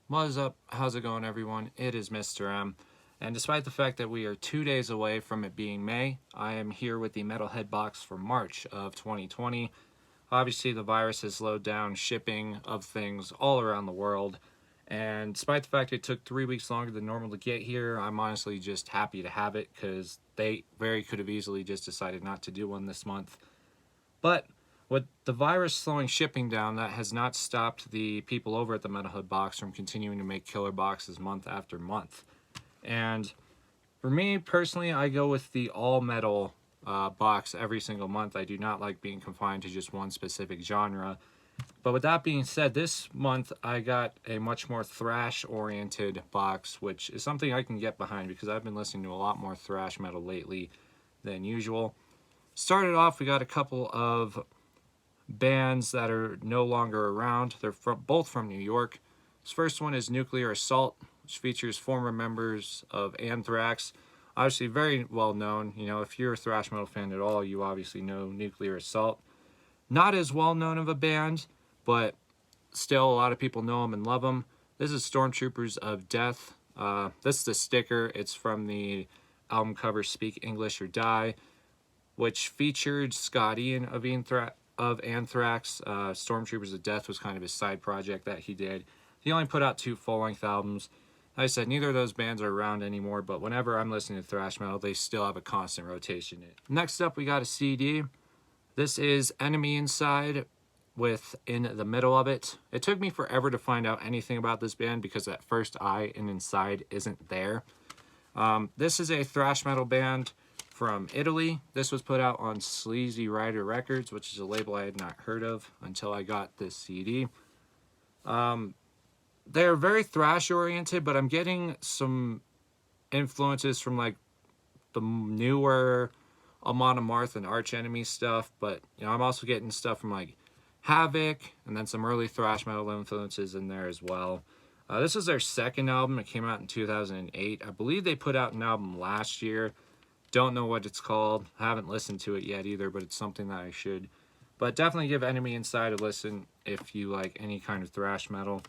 What's up? How's it going, everyone? It is Mr. M. And despite the fact that we are 2 days away from it being May, I am here with the Metalhead box for March of 2020. Obviously, the virus has slowed down shipping of things all around the world. And despite the fact it took 3 weeks longer than normal to get here, I'm honestly just happy to have it because they very could have easily just decided not to do one this month. But with the virus slowing shipping down, that has not stopped the people over at the Metalhead box from continuing to make killer boxes month after month. And for me personally, I go with the all metal box every single month. I do not like being confined to just one specific genre. But with that being said, this month I got a much more thrash oriented box, which is something I can get behind because I've been listening to a lot more thrash metal lately than usual. Started off, we got a couple of bands that are no longer around. They're both from New York. This first one is Nuclear Assault, which features former members of Anthrax. Obviously very well known. You know, if you're a thrash metal fan at all, you obviously know Nuclear Assault. Not as well known of a band, but still a lot of people know them and love them. This is Stormtroopers of Death. This is the sticker. It's from the album cover Speak English or Die, which featured Scott Ian of Anthrax. Stormtroopers of Death was kind of his side project that he did. He only put out 2 full-length albums. Like I said, neither of those bands are around anymore, but whenever I'm listening to thrash metal, they still have a constant rotation. Next up, we got a CD. This is Enemy Inside with In the Middle of It. It took me forever to find out anything about this band because at first I in Inside isn't there. This is a thrash metal band from Italy. This was put out on Sleazy Rider Records, which is a label I had not heard of until I got this CD. They're very thrash oriented, but I'm getting some influences from like the newer Amon Amarth and Arch Enemy stuff, but you know, I'm also getting stuff from like Havoc and then some early thrash metal influences in there as well. This is their second album. It came out in 2008. I believe they put out an album last year. Don't know what it's called. I haven't listened to it yet either, but it's something that I should. But definitely give Enemy Inside a listen if you like any kind of thrash metal.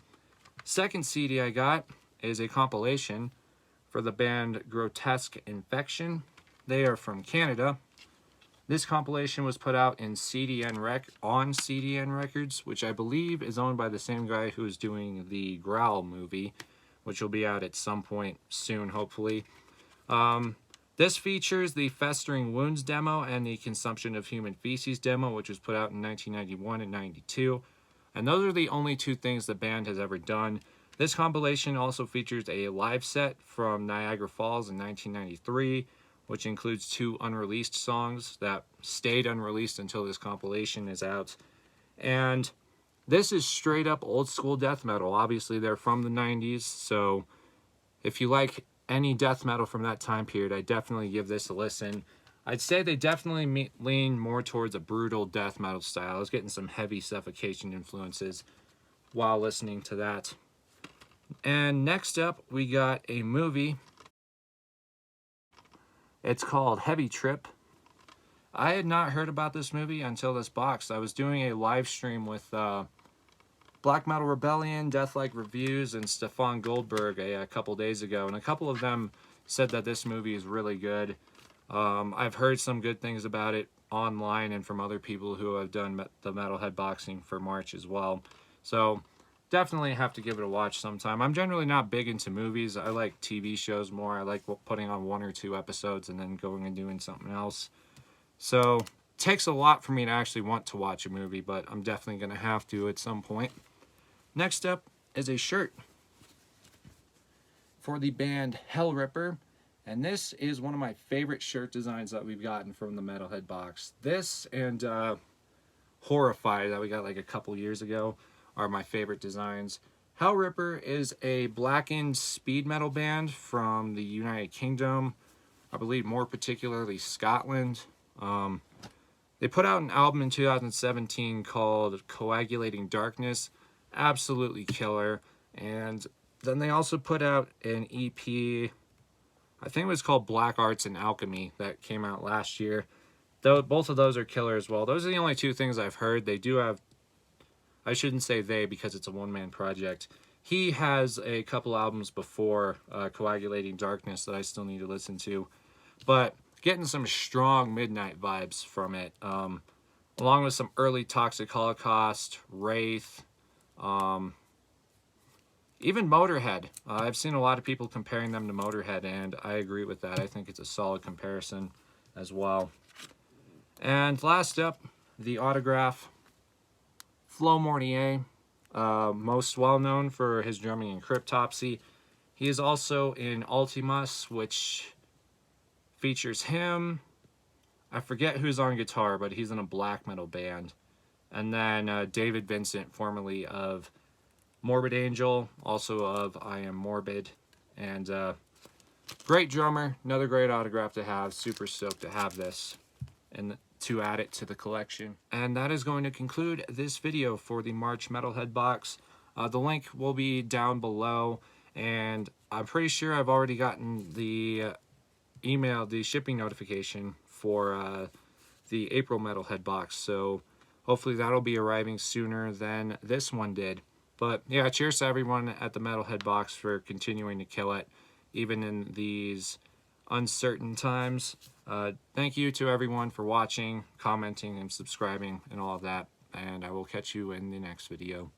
Second CD I got is a compilation for the band Grotesque Infection. They are from Canada. This compilation was put out in on CDN Records, which I believe is owned by the same guy who is doing the Growl movie, which will be out at some point soon, hopefully. This features the Festering Wounds demo and the Consumption of Human Feces demo, which was put out in 1991 and 92. And those are the only 2 things the band has ever done. This compilation also features a live set from Niagara Falls in 1993, which includes 2 unreleased songs that stayed unreleased until this compilation is out. And this is straight up old school death metal. Obviously, they're from the 90s, so if you like any death metal from that time period, I definitely give this a listen. I'd say they definitely lean more towards a brutal death metal style. I was getting some heavy Suffocation influences while listening to that. And next up, we got a movie. It's called Heavy Trip. I had not heard about this movie until this box. I was doing a live stream with Black Metal Rebellion, Deathlike Reviews, and Stefan Goldberg a couple days ago, and a couple of them said that this movie is really good. I've heard some good things about it online and from other people who have done the Metalhead boxing for March as well. So definitely have to give it a watch sometime. I'm generally not big into movies. I like TV shows more. I like putting on 1 or 2 episodes and then going and doing something else. So it takes a lot for me to actually want to watch a movie, but I'm definitely going to have to at some point. Next up is a shirt for the band Hellripper, and this is one of my favorite shirt designs that we've gotten from the Metalhead box. This and Horrified that we got like a couple years ago are my favorite designs. Hellripper is a blackened speed metal band from the United Kingdom, I believe more particularly Scotland. They put out an album in 2017 called Coagulating Darkness. Absolutely killer. And then they also put out an EP, I think it was called Black Arts and Alchemy, that came out last year. Though both of those are killer as well. Those are the only 2 things I've heard. They do have, I shouldn't say they because it's a one-man project. he has a couple albums before Coagulating Darkness that I still need to listen to. But getting some strong Midnight vibes from it, along with some early Toxic Holocaust, Wraith, even Motorhead. I've seen a lot of people comparing them to Motorhead, and I agree with that. I think it's a solid comparison as well. And last up, the Autograph. Flo Mornier, most well known for his drumming in Cryptopsy. He is also in Ultimus, which features him. I forget who's on guitar, but he's in a black metal band. And then David Vincent, formerly of Morbid Angel, also of I Am Morbid. And great drummer, another great autograph to have. Super stoked to have this and to add it to the collection. And that is going to conclude this video for the March Metalhead box. The link will be down below, and I'm pretty sure I've already gotten the email, the shipping notification for the April Metalhead box, so hopefully that'll be arriving sooner than this one did. But yeah, cheers to everyone at the Metalhead box for continuing to kill it, even in these uncertain times. Thank you to everyone for watching, commenting, and subscribing, and all of that. And I will catch you in the next video.